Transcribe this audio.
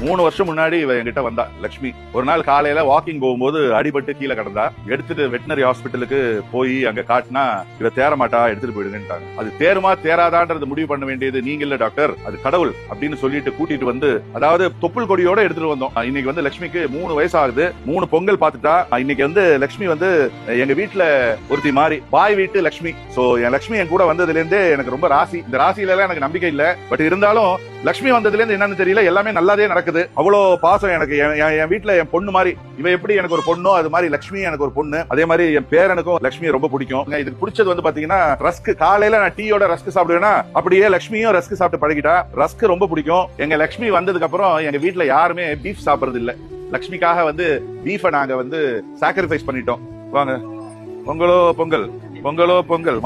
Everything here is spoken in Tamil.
3 வருஷம் முன்னாடி இவ என்கிட்ட வந்தா லட்சுமி. ஒரு நாள் காலையில வாக்கிங் போகும்போது அடிபட்டு கீழே கிடந்தா. எடுத்துட்டு வெட்டினரி ஹாஸ்பிட்டலுக்கு போய் அங்க காட்டினா இவ தேர மாட்டா, எடுத்துட்டு போயிடுங்கன்ட்டாங்க. அது தேருமா தேராதான்றது முடிவு பண்ண வேண்டியது நீங்க இல்ல டாக்டர், அது கடவுள் அப்படின்னு சொல்லிட்டு கூட்டிட்டு வந்து, அதாவது தொப்புள் கொடியோட எடுத்துட்டு வந்தோம். இன்னைக்கு வந்து லட்சுமிக்கு 3 வயசு ஆகுது. 3 பொங்கல் பாத்துட்டா. இன்னைக்கு வந்து லட்சுமி வந்து எங்க வீட்டுல ஒருத்தி மாதிரி பாய் வீட்டு லட்சுமி. சோ என் லட்சுமி என் கூட வந்ததுல இருந்தே எனக்கு ரொம்ப ராசி. இந்த ராசியில எல்லாம் எனக்கு நம்பிக்கை இல்ல. பட் இருந்தாலும் லட்சுமி வந்ததுல இருந்து என்னன்னு தெரியல, எல்லாமே நல்லாதே நடக்குது. அவ்வளோ பாசம் எனக்கு. என் வீட்டுல என் பொண்ணு மாதிரி. இவ எப்படி எனக்கு ஒரு பொண்ணோ அது மாதிரி லட்சுமி எனக்கு ஒரு பொண்ணு. அதே மாதிரி என் பேரனுக்கும் லட்சுமி ரொம்ப பிடிக்கும். இதுக்கு பிடிச்சது வந்து பாத்தீங்கன்னா ரஸ்க். காலையில நான் டீயோட ரஸ்க் சாப்பிடுவேன்னா அப்படியே லட்சுமியும் ரஸ்க் சாப்பிட்டு பழகிட்டா. ரஸ்க் ரொம்ப பிடிக்கும். எங்க லட்சுமி வந்ததுக்கு அப்புறம் எங்க வீட்டுல யாருமே பீஃப் சாப்பிடுறது இல்ல. லட்சுமிக்காக வந்து பீஃபை நாங்க வந்து சாக்ரிஃபைஸ் பண்ணிட்டோம். வாங்க, பொங்கலோ பொங்கல், பொங்கலோ பொங்கல்.